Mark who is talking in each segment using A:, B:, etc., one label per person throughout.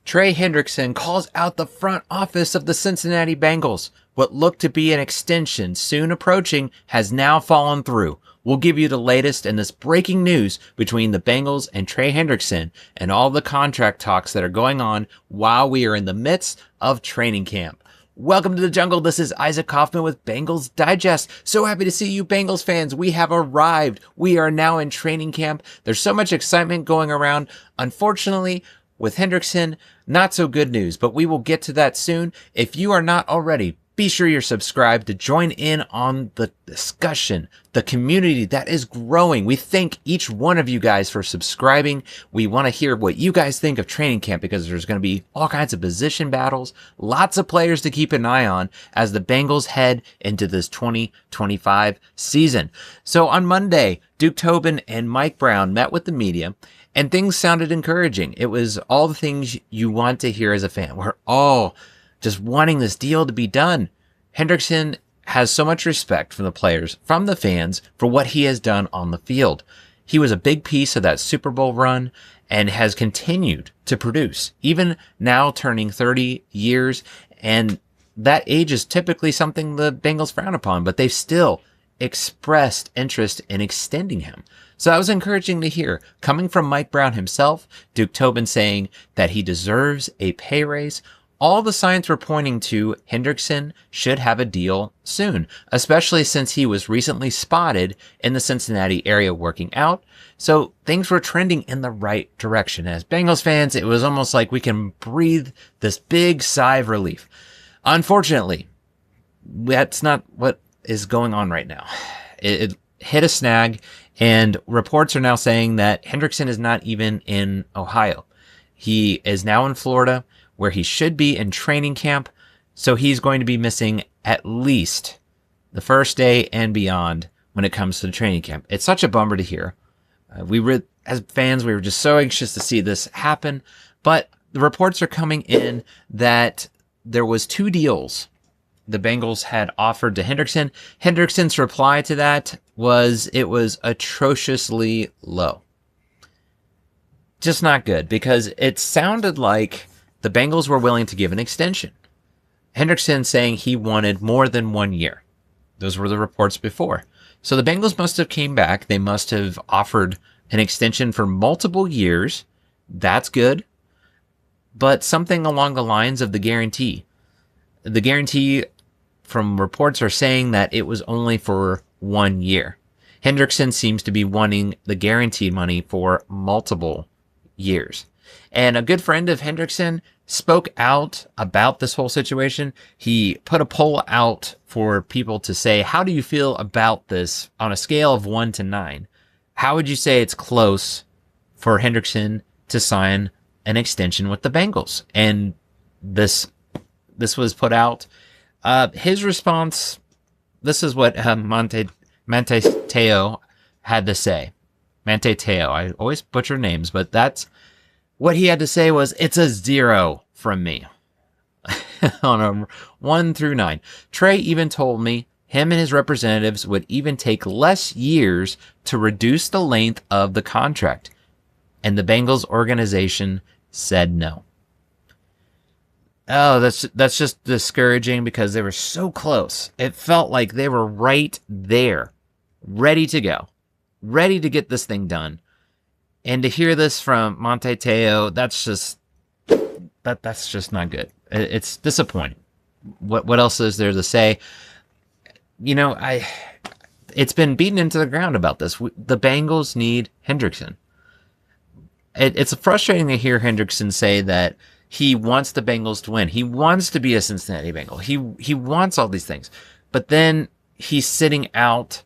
A: Trey Hendrickson calls out the front office of the Cincinnati Bengals. What looked to be an extension soon approaching has now fallen through. We'll give you the latest in this breaking news between the Bengals and Trey Hendrickson and all the contract talks that are going on while we are in the midst of training camp. Welcome to the jungle. This is Isaac Coffman with Bengals Digest. So happy to see you Bengals fans. We have arrived. We are now in training camp. There's so much excitement going around. Unfortunately, with Hendrickson, not so good news, but we will get to that soon. If you are not already, be sure you're subscribed to join in on the discussion, the community that is growing. We thank each one of you guys for subscribing. We want to hear what you guys think of training camp because there's going to be all kinds of position battles, lots of players to keep an eye on as the Bengals head into this 2025 season. So on Monday, Duke Tobin and Mike Brown met with the media and things sounded encouraging. It was all the things you want to hear as a fan. We're all just wanting this deal to be done. Hendrickson has so much respect from the players, from the fans, for what he has done on the field. He was a big piece of that Super Bowl run and has continued to produce, even now turning 30 years. And that age is typically something the Bengals frown upon, but they've still expressed interest in extending him. So that was encouraging to hear. Coming from Mike Brown himself, Duke Tobin saying that he deserves a pay raise. All the signs were pointing to Hendrickson should have a deal soon, especially since he was recently spotted in the Cincinnati area working out. So things were trending in the right direction. As Bengals fans, it was almost like we can breathe this big sigh of relief. Unfortunately, that's not what is going on right now. It hit a snag, and reports are now saying that Hendrickson is not even in Ohio. He is now in Florida, where he should be in training camp. So he's going to be missing at least the first day and beyond when it comes to the training camp. It's such a bummer to hear. As fans, we were just so anxious to see this happen. But the reports are coming in that there was 2 deals the Bengals had offered to Hendrickson. Hendrickson's reply to that was it was atrociously low. Just not good, because it sounded like the Bengals were willing to give an extension. Hendrickson saying he wanted more than 1 year. Those were the reports before. So the Bengals must have came back. They must have offered an extension for multiple years. That's good. But something along the lines of the guarantee. The guarantee from reports are saying that it was only for 1 year. Hendrickson seems to be wanting the guaranteed money for multiple years. And a good friend of Hendrickson spoke out about this whole situation. He put a poll out for people to say, how do you feel about this on a scale of 1 to 9? How would you say it's close for Hendrickson to sign an extension with the Bengals? And this was put out. His response, this is what Manti Te'o had to say. Manti Te'o, I always butcher names, but that's what he had to say was, it's a 0 from me. On a 1 through 9. Trey even told me him and his representatives would even take less years to reduce the length of the contract. And the Bengals organization said no. Oh, that's just discouraging because they were so close. It felt like they were right there, ready to go, ready to get this thing done. And to hear this from Manti Te'o, that's just not good. It's disappointing. What else is there to say? You know, it's been beaten into the ground about this. The Bengals need Hendrickson. It's frustrating to hear Hendrickson say that he wants the Bengals to win. He wants to be a Cincinnati Bengal. He wants all these things. But then he's sitting out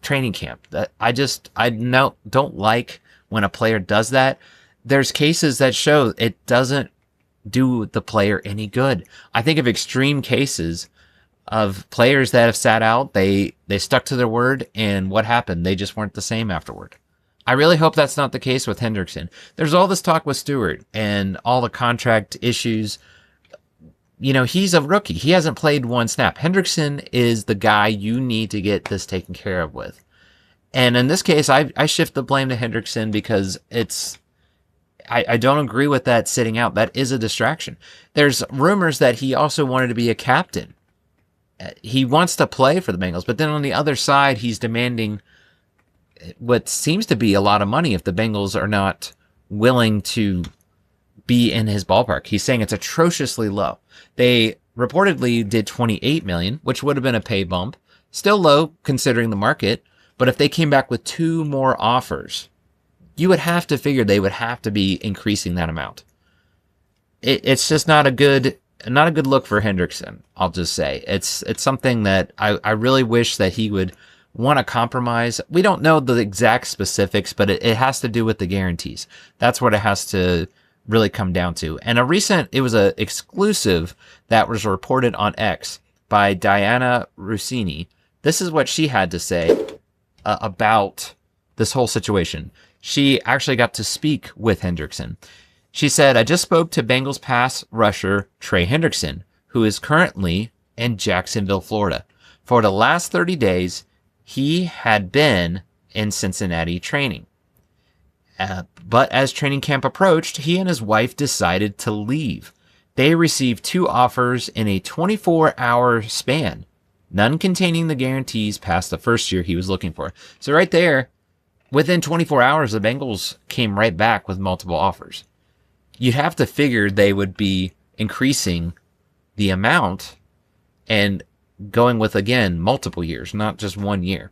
A: training camp. That I don't like when a player does that. There's cases that show it doesn't do the player any good. I think of extreme cases of players that have sat out. They stuck to their word, and what happened? They just weren't the same afterward. I really hope that's not the case with Hendrickson. There's all this talk with Stewart and all the contract issues. You know, he's a rookie. He hasn't played 1 snap. Hendrickson is the guy you need to get this taken care of with. And in this case, I shift the blame to Hendrickson because it's I don't agree with that sitting out. That is a distraction. There's rumors that he also wanted to be a captain. He wants to play for the Bengals, but then on the other side, he's demanding what seems to be a lot of money if the Bengals are not willing to be in his ballpark. He's saying it's atrociously low. They reportedly did $28 million, which would have been a pay bump. Still low considering the market, but if they came back with 2 more offers, you would have to figure they would have to be increasing that amount. It's just not a good look for Hendrickson. I'll just say it's something that I really wish that he would want to compromise. We don't know the exact specifics, but it has to do with the guarantees. That's what it has to really come down to. And it was a exclusive that was reported on X by Diana Rossini. This is what she had to say about this whole situation. She actually got to speak with Hendrickson. She said, I just spoke to Bengals pass rusher Trey Hendrickson, who is currently in Jacksonville, Florida. For the last 30 days, he had been in Cincinnati training. But as training camp approached, he and his wife decided to leave. They received 2 offers in a 24-hour span, none containing the guarantees past the first year he was looking for. So right there, within 24 hours, the Bengals came right back with multiple offers. You'd have to figure they would be increasing the amount and going with, again, multiple years, not just 1 year.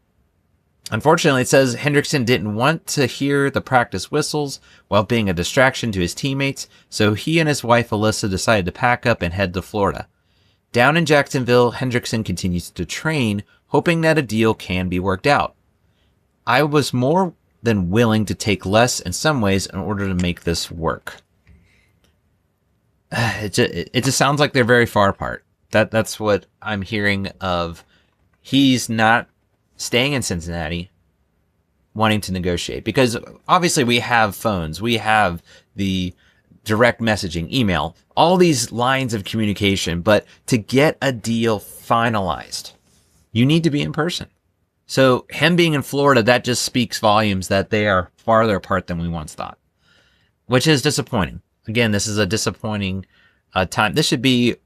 A: Unfortunately, it says Hendrickson didn't want to hear the practice whistles while being a distraction to his teammates, so he and his wife Alyssa decided to pack up and head to Florida. Down in Jacksonville, Hendrickson continues to train, hoping that a deal can be worked out. I was more than willing to take less in some ways in order to make this work. It just sounds like they're very far apart. That's what I'm hearing of. He's not staying in Cincinnati, wanting to negotiate, because obviously we have phones, we have the direct messaging, email, all these lines of communication, but to get a deal finalized, you need to be in person. So him being in Florida, that just speaks volumes that they are farther apart than we once thought, which is disappointing. Again, this is a disappointing time. This should be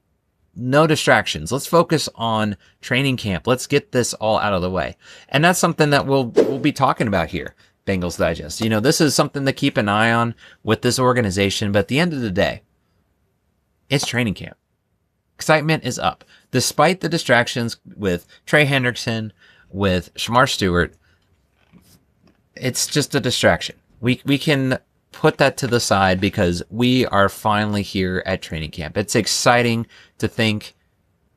A: no distractions. Let's focus on training camp. Let's get this all out of the way. And that's something that we'll be talking about here, Bengals Digest. You know, this is something to keep an eye on with this organization. But at the end of the day, it's training camp. Excitement is up. Despite the distractions with Trey Hendrickson, with Shemar Stewart, it's just a distraction. We can put that to the side because we are finally here at training camp. It's exciting to think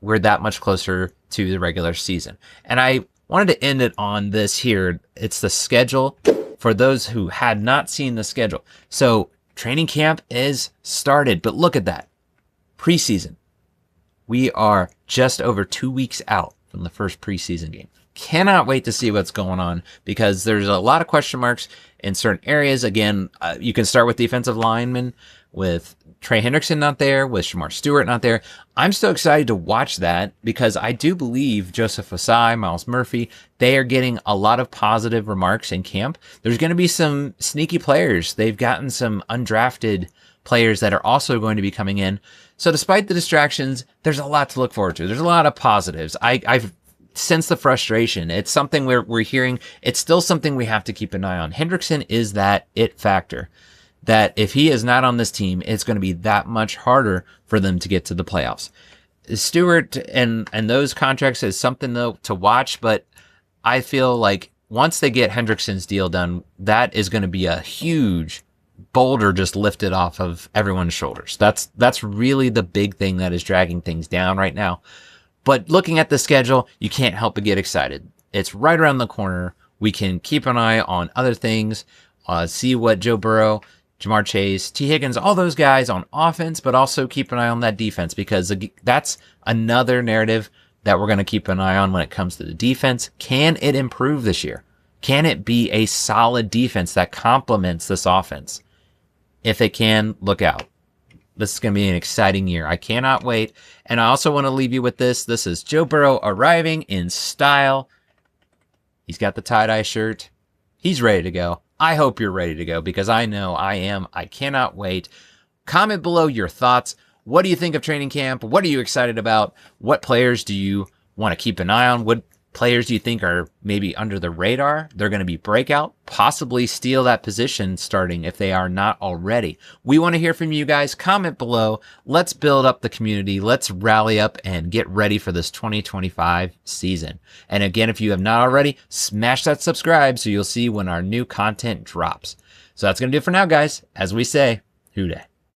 A: we're that much closer to the regular season. And I wanted to end it on this here. It's the schedule for those who had not seen the schedule. So training camp is started, but look at that. Preseason. We are just over 2 weeks out from the first preseason game. Cannot wait to see what's going on because there's a lot of question marks in certain areas. Again, you can start with defensive linemen, with Trey Hendrickson not there, with Shemar Stewart not there. I'm still excited to watch that because I do believe Joseph Ossai, Miles Murphy, they are getting a lot of positive remarks in camp. There's going to be some sneaky players. They've gotten some undrafted players that are also going to be coming in. So despite the distractions, there's a lot to look forward to. There's a lot of positives. I've sense the frustration. It's something we're hearing. It's still something we have to keep an eye on. Hendrickson is that it factor that if he is not on this team, it's going to be that much harder for them to get to the playoffs. Stewart and those contracts is something though to watch, but I feel like once they get Hendrickson's deal done, that is going to be a huge boulder just lifted off of everyone's shoulders. That's really the big thing that is dragging things down right now. But looking at the schedule, you can't help but get excited. It's right around the corner. We can keep an eye on other things, see what Joe Burrow, Jamar Chase, T. Higgins, all those guys on offense, but also keep an eye on that defense because that's another narrative that we're going to keep an eye on when it comes to the defense. Can it improve this year? Can it be a solid defense that complements this offense? If it can, look out. This is going to be an exciting year. I cannot wait. And I also want to leave you with this. This is Joe Burrow arriving in style. He's got the tie-dye shirt. He's ready to go. I hope you're ready to go because I know I am. I cannot wait. Comment below your thoughts. What do you think of training camp? What are you excited about? What players do you want to keep an eye on? What players do you think are maybe under the radar? They're going to be breakout, possibly steal that position starting if they are not already. We want to hear from you guys. Comment below. Let's build up the community. Let's rally up and get ready for this 2025 season. And again, if you have not already, smash that subscribe so you'll see when our new content drops. So that's going to do it for now, guys. As we say, Hoo day.